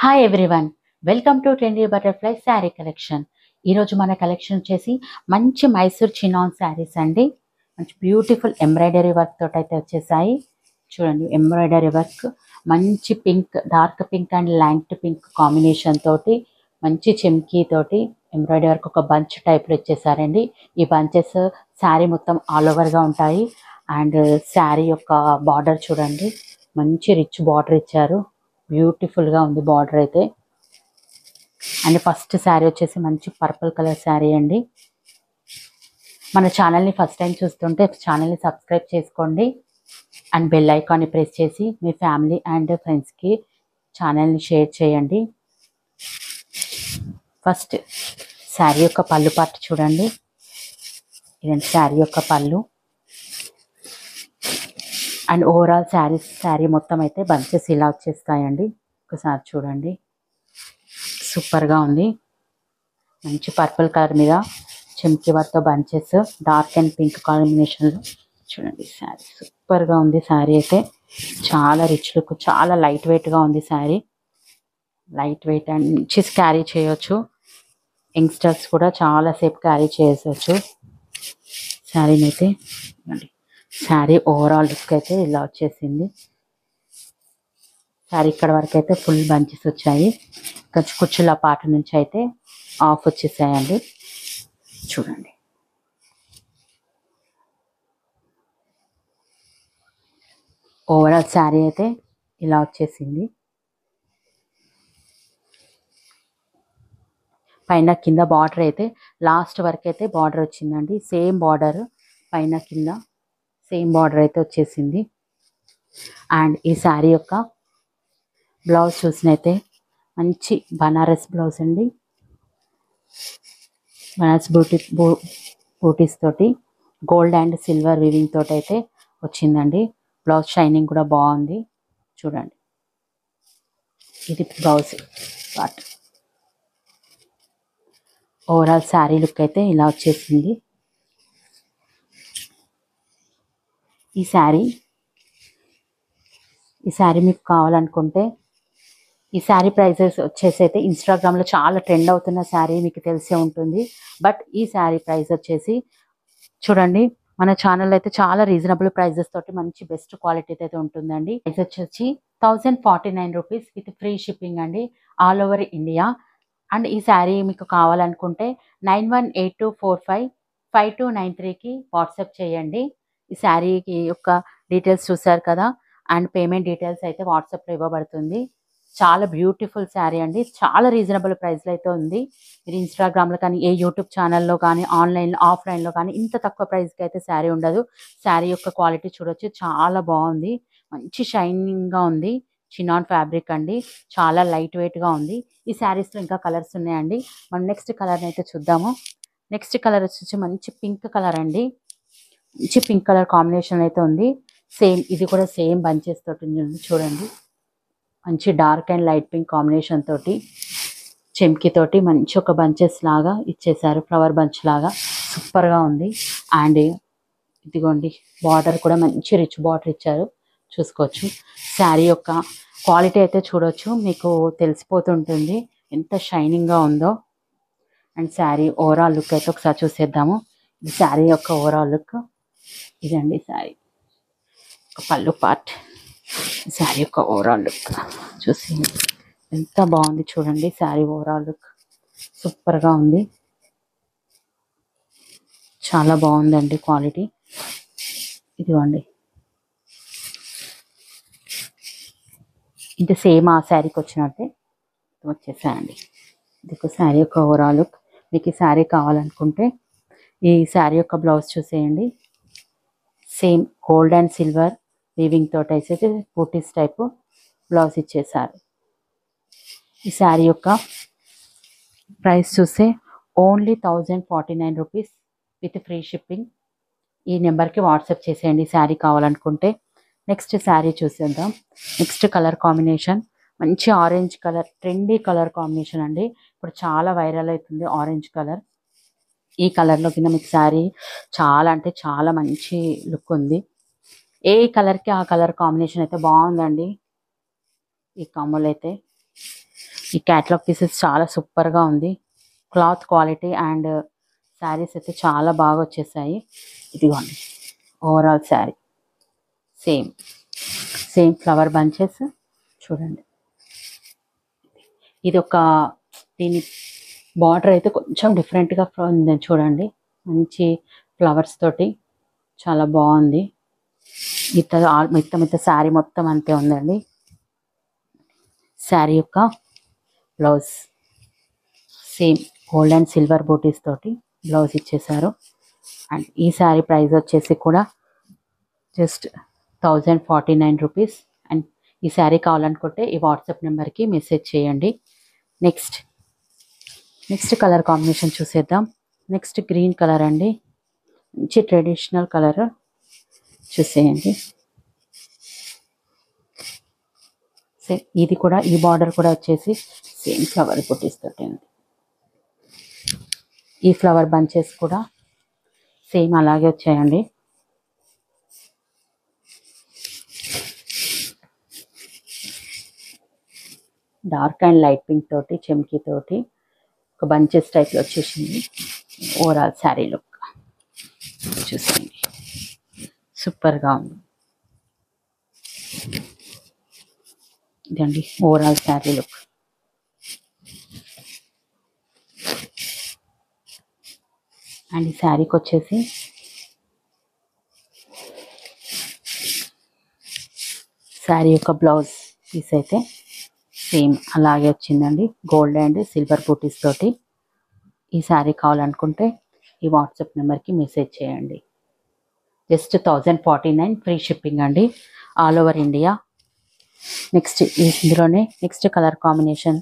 Hi everyone, welcome to trendy butterfly sari collection. ఈరోజు మన collection వచ్చేసి మంచి మైసూర్ చినాన్ శారీస్ అండి. మంచి బ్యూటిఫుల్ ఎంబ్రాయిడరీ వర్క్ తోటి అయితే వచ్చేసాయి. చూడండి, ఎంబ్రాయిడరీ వర్క్ మంచి pink, dark pink and light pink combination తోటి మంచి చెమ్కీ తోటి ఎంబ్రాయిడరీ వర్క్ ఒక బంచ్ టైప్లో ఇచ్చేసారండి. ఈ బంచెస్ శారీ మొత్తం ఆల్ ఓవర్గా ఉంటాయి. అండ్ శారీ యొక్క బార్డర్ చూడండి, మంచి రిచ్ బార్డర్ ఇచ్చారు. బ్యూటిఫుల్గా ఉంది బార్డర్ అయితే. అండ్ ఫస్ట్ శారీ వచ్చేసి మంచి పర్పుల్ కలర్ శారీ అండి. మన ఛానల్ని ఫస్ట్ టైం చూస్తుంటే ఛానల్ని సబ్స్క్రైబ్ చేసుకోండి అండ్ బెల్ ఐకాన్ని ప్రెస్ చేసి మీ ఫ్యామిలీ అండ్ ఫ్రెండ్స్కి ఛానల్ని షేర్ చేయండి. ఫస్ట్ శారీ యొక్క పళ్ళు పార్ట్ చూడండి. ఇదండి శారీ యొక్క పళ్ళు. అండ్ ఓవరాల్ శారీ మొత్తం అయితే బంచెస్ ఇలా వచ్చేస్తాయండి. ఒకసారి చూడండి, సూపర్గా ఉంది. మంచి పర్పుల్ కలర్ మీద చెమ్కీ వర్క్తో బంచెస్, డార్క్ అండ్ పింక్ కాంబినేషన్లో చూడండి. శారీ సూపర్గా ఉంది. శారీ అయితే చాలా రిచ్ లుక్, చాలా లైట్ వెయిట్గా ఉంది శారీ. లైట్ వెయిట్ అండ్ మంచి క్యారీ చేయొచ్చు. యంగ్స్టర్స్ కూడా చాలాసేపు క్యారీ చేయవచ్చు శారీని అయితే. శారీ ఓవరాల్ లుక్ అయితే ఇలా వచ్చేసింది. శారీ ఇక్కడ వరకు అయితే ఫుల్ బంచెస్ వచ్చాయి. కుచ్చుల పాట నుంచి అయితే ఆఫ్ వచ్చేసాయండి. చూడండి, ఓవరాల్ శారీ అయితే ఇలా వచ్చేసింది. పైన కింద బార్డర్ అయితే లాస్ట్ వరకు అయితే బార్డర్ వచ్చిందండి. సేమ్ బార్డర్ పైన కింద సేమ్ బార్డర్ అయితే వచ్చేసింది. అండ్ ఈ శారీ యొక్క బ్లౌజ్ చూసినైతే మంచి బనారస్ బ్లౌజ్ అండి. బనారస్ బూటీస్ తోటి గోల్డ్ అండ్ సిల్వర్ వీవింగ్ తోటి అయితే వచ్చిందండి. బ్లౌజ్ షైనింగ్ కూడా బాగుంది. చూడండి, ఇది blouse part. Overall sari look అయితే ఇలా వచ్చేసింది. ఈ శారీ మీకు కావాలనుకుంటే ఈ శారీ ప్రైజెస్ వచ్చేసి అయితే ఇన్స్టాగ్రామ్లో చాలా ట్రెండ్ అవుతున్న శారీ మీకు తెలిసే ఉంటుంది. బట్ ఈ శారీ ప్రైస్ వచ్చేసి చూడండి, మన ఛానల్ అయితే చాలా రీజనబుల్ ప్రైజెస్ తోటి మంచి బెస్ట్ క్వాలిటీ అయితే ఉంటుందండి. ప్రైస్ వచ్చేసి 1049 రూపీస్ విత్ ఫ్రీ షిప్పింగ్ అండి, ఆల్ ఓవర్ ఇండియా. అండ్ ఈ శారీ మీకు కావాలనుకుంటే 9182455293కి వాట్సాప్ చేయండి. ఈ శారీకి యొక్క డీటెయిల్స్ చూసారు కదా. అండ్ పేమెంట్ డీటెయిల్స్ అయితే వాట్సాప్లో ఇవ్వబడుతుంది. చాలా బ్యూటిఫుల్ శారీ అండి. చాలా రీజనబుల్ ప్రైస్లో అయితే ఉంది. మీరు ఇన్స్టాగ్రామ్లో కానీ ఏ యూట్యూబ్ ఛానల్లో కానీ ఆన్లైన్లో ఆఫ్లైన్లో కానీ ఇంత తక్కువ ప్రైస్కి అయితే శారీ ఉండదు. శారీ యొక్క క్వాలిటీ చూడొచ్చు, చాలా బాగుంది. మంచి షైనింగ్గా ఉంది. చినాన్ ఫ్యాబ్రిక్ అండి, చాలా లైట్ వెయిట్గా ఉంది. ఈ శారీస్లో ఇంకా కలర్స్ ఉన్నాయండి. మనం నెక్స్ట్ కలర్ని అయితే చూద్దాము. నెక్స్ట్ కలర్ వచ్చేసి మంచి పింక్ కలర్ అండి. మంచి పింక్ కలర్ కాంబినేషన్ అయితే ఉంది. సేమ్ ఇది కూడా సేమ్ బంచెస్ తోటి ఉంది. చూడండి, మంచి dark and light pink combination తోటి చెమ్కీ తోటి మంచి ఒక బంచెస్ లాగా ఇచ్చేసారు, ఫ్లవర్ బంచ్ లాగా. సూపర్గా ఉంది. అండ్ ఇదిగోండి, బార్డర్ కూడా మంచి రిచ్ బార్డర్ ఇచ్చారు, చూసుకోవచ్చు. శారీ యొక్క క్వాలిటీ అయితే చూడొచ్చు, మీకు తెలిసిపోతుంటుంది ఎంత షైనింగ్గా ఉందో. అండ్ శారీ ఓవరాల్ లుక్ అయితే ఒకసారి చూసేద్దాము. ఇది శారీ యొక్క ఓవరాల్ లుక్. ఇదండి శారీ పళ్ళు పార్ట్. శారీ యొక్క ఓవరాల్ లుక్ చూసి ఎంత బాగుంది చూడండి. శారీ ఓవరాల్ లుక్ సూపర్గా ఉంది, చాలా బాగుందండి క్వాలిటీ. ఇదిగోండి, ఇది సేమ్ ఆ శారీకి వచ్చినట్టే వచ్చేసాయండి. ఇది శారీ యొక్క ఓవరాల్ లుక్. మీకు ఈ శారీ కావాలనుకుంటే ఈ శారీ యొక్క బ్లౌజ్ చూసేయండి. Same gold and silver weaving తోటి అయితే బూటీస్ టైపు బ్లౌజ్ ఇచ్చేసారు. ఈ శారీ యొక్క ప్రైస్ చూస్తే only 1049 rupees with free shipping. ఈ నెంబర్కి వాట్సాప్ చేసేయండి శారీ కావాలనుకుంటే. నెక్స్ట్ శారీ చూసేద్దాం. నెక్స్ట్ కలర్ కాంబినేషన్ మంచి orange colour, trendy colour combination అండి. ఇప్పుడు చాలా వైరల్ అవుతుంది ఆరెంజ్ కలర్. ఈ కలర్లో కింద మీకు శారీ చాలా అంటే చాలా మంచి లుక్ ఉంది. ఏ కలర్కి ఆ కలర్ కాంబినేషన్ అయితే బాగుందండి. ఈ కాంబోలో అయితే ఈ క్యాటలాగ్ పీసెస్ చాలా సూపర్గా ఉంది. క్లాత్ క్వాలిటీ అండ్ శారీస్ అయితే చాలా బాగా వచ్చేసాయి. ఇదిగోండి overall sari same same flower bunches చూడండి. ఇది ఒక దీని బార్డర్ అయితే కొంచెం డిఫరెంట్గా ఉంది చూడండి. మంచి ఫ్లవర్స్ తోటి చాలా బాగుంది. మిగతా శారీ మొత్తం అంతే ఉందండి. శారీ యొక్క blouse same gold and silver బూటీస్ తోటి బ్లౌజ్ ఇచ్చేసారు. అండ్ ఈ శారీ ప్రైస్ వచ్చేసి కూడా జస్ట్ 1049 రూపీస్. అండ్ ఈ శారీ కావాలనుకుంటే ఈ వాట్సాప్ నెంబర్కి మెసేజ్ చేయండి. నెక్స్ట్ కలర్ కాంబినేషన్ చూసేద్దాం. నెక్స్ట్ గ్రీన్ కలర్ అండి. మంచి ట్రెడిషనల్ కలర్ చూసేయండి. సేమ్ ఇది కూడా ఈ బార్డర్ కూడా వచ్చేసి సేమ్ ఫ్లవర్ బుటీస్ తోటి ఉంది. ఈ ఫ్లవర్ బంచెస్ కూడా సేమ్ అలాగే వచ్చాయండి. డార్క్ అండ్ లైట్ పింక్ తోటి చెమ్కీ తోటి ఒక బంచెస్ టైప్లో వచ్చేసింది. ఓవరాల్ శారీ లుక్ చూసేయండి, సూపర్గా ఉంది. ఇదండి ఓవరాల్ శారీ లుక్. అండ్ ఈ శారీకి వచ్చేసి శారీ యొక్క బ్లౌజ్ పీస్ అయితే సేమ్ అలాగే వచ్చిందండి. గోల్డ్ అండ్ సిల్వర్ బూటీస్ తోటి. ఈ శారీ కావాలనుకుంటే ఈ వాట్సాప్ నెంబర్కి మెసేజ్ చేయండి. జస్ట్ 1049 ఫ్రీ షిప్పింగ్ అండి, ఆల్ ఓవర్ ఇండియా. నెక్స్ట్ ఇందులోనే నెక్స్ట్ కలర్ కాంబినేషన్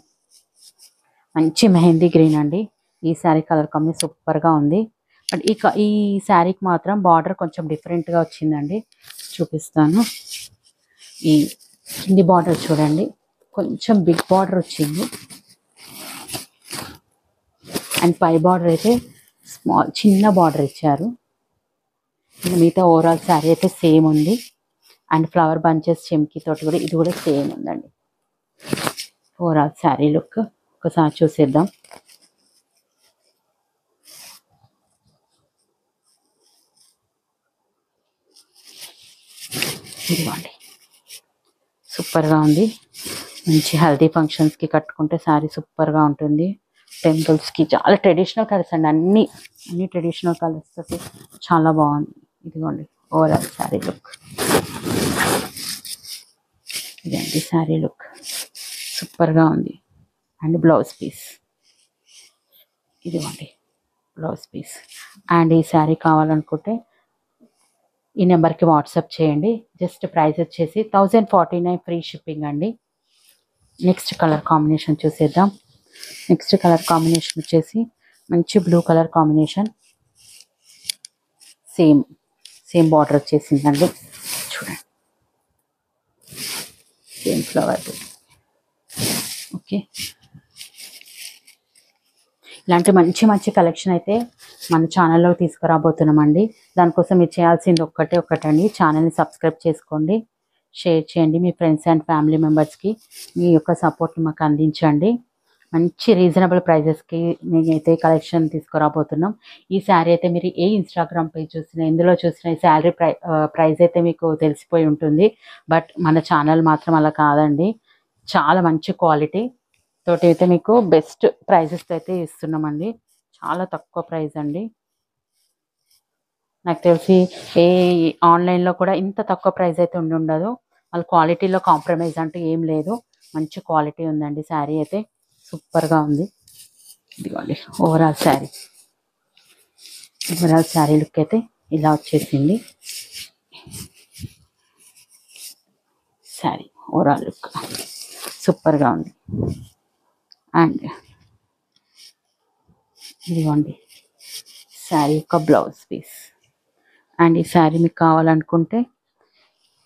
మంచి మెహందీ గ్రీన్ అండి. ఈ శారీ కలర్ కాంబినేషన్ సూపర్గా ఉంది. బట్ ఈ శారీకి మాత్రం బార్డర్ కొంచెం డిఫరెంట్గా వచ్చిందండి, చూపిస్తాను. ఈ కింది బార్డర్ చూడండి, కొంచెం బిగ్ బార్డర్ వచ్చింది. అండ్ పై బార్డర్ అయితే చిన్న బార్డర్ ఇచ్చారు. మిగతా ఓవరాల్ శారీ అయితే సేమ్ ఉంది. అండ్ ఫ్లవర్ బంచెస్ చెమ్కీ తోటి కూడా ఇది కూడా సేమ్ ఉందండి. ఓవరాల్ శారీ లుక్ ఒకసారి చూసేద్దాం. ఇదిగోండి సూపర్గా ఉంది. మంచి హెల్దీ ఫంక్షన్స్కి కట్టుకుంటే శారీ సూపర్గా ఉంటుంది. టెంపుల్స్కి చాలా ట్రెడిషనల్ కలర్స్ అండి, అన్ని ట్రెడిషనల్ కలర్స్ తోటి చాలా బాగుంది. ఇదిగోండి ఓవరాల్ శారీ లుక్. ఇదండి శారీ లుక్, సూపర్గా ఉంది. అండ్ బ్లౌజ్ పీస్ ఇదిగోండి బ్లౌజ్ పీస్. అండ్ ఈ శారీ కావాలనుకుంటే ఈ నెంబర్కి వాట్సాప్ చేయండి. జస్ట్ ప్రైస్ వచ్చేసి 1049 ఫ్రీ షిప్పింగ్ అండి. నెక్స్ట్ కలర్ కాంబినేషన్ చూసేద్దాం. నెక్స్ట్ కలర్ కాంబినేషన్ వచ్చేసి మంచి blue colour combination. Same border వచ్చేసిందండి, చూడండి సేమ్ ఫ్లవర్. ఓకే, ఇలాంటి మంచి కలెక్షన్ అయితే మన ఛానల్లో తీసుకురాబోతున్నామండి. దానికోసం మీరు చేయాల్సింది ఒకటండి, ఛానల్ని సబ్స్క్రైబ్ చేసుకోండి, షేర్ చేయండి మీ ఫ్రెండ్స్ అండ్ ఫ్యామిలీ మెంబర్స్కి. మీ యొక్క సపోర్ట్ని మాకు అందించండి. మంచి రీజనబుల్ ప్రైజెస్కి నేనైతే కలెక్షన్ తీసుకురాబోతున్నాం. ఈ శారీ అయితే మీరు ఏ ఇన్స్టాగ్రామ్ పేజ్ చూసినా ఎందులో చూసినా ఈ శారీ ప్రైస్ అయితే మీకు తెలిసిపోయి ఉంటుంది. బట్ మన ఛానల్ మాత్రం అలా కాదండి, చాలా మంచి క్వాలిటీ తోటి అయితే మీకు బెస్ట్ ప్రైజెస్ అయితే ఇస్తున్నామండి. చాలా తక్కువ ప్రైస్ అండి. నాకు తెలిసి ఏ ఆన్లైన్లో కూడా ఇంత తక్కువ ప్రైస్ అయితే ఉండదు. వాళ్ళ క్వాలిటీలో కాంప్రమైజ్ అంటూ ఏం లేదు, మంచి క్వాలిటీ ఉందండి. శారీ అయితే సూపర్గా ఉంది. ఇదిగోండి ఓవరాల్ శారీ లుక్ అయితే ఇలా వచ్చేసింది. శారీ ఓవరాల్ లుక్ సూపర్గా ఉంది. అండ్ ఇదిగోండి శారీ యొక్క బ్లౌజ్ పీస్. అండ్ ఈ శారీ మీకు కావాలనుకుంటే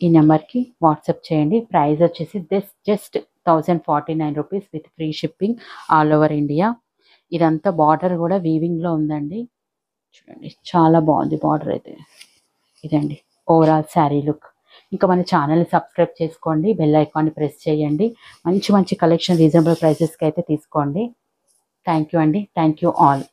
ఈ నెంబర్కి వాట్సాప్ చేయండి. ప్రైస్ వచ్చేసి just 1049 rupees with free shipping all over India. ఇదంతా బార్డర్ కూడా వీవింగ్లో ఉందండి, చూడండి చాలా బాగుంది బార్డర్ అయితే. ఇదండి ఓవరాల్ శారీ లుక్. ఇంకా మన ఛానల్ని సబ్స్క్రైబ్ చేసుకోండి, బెల్ ఐకాన్ని ప్రెస్ చేయండి. మంచి మంచి కలెక్షన్ రీజనబుల్ ప్రైసెస్కి అయితే తీసుకోండి. థ్యాంక్ యూ అండి. Thank you all.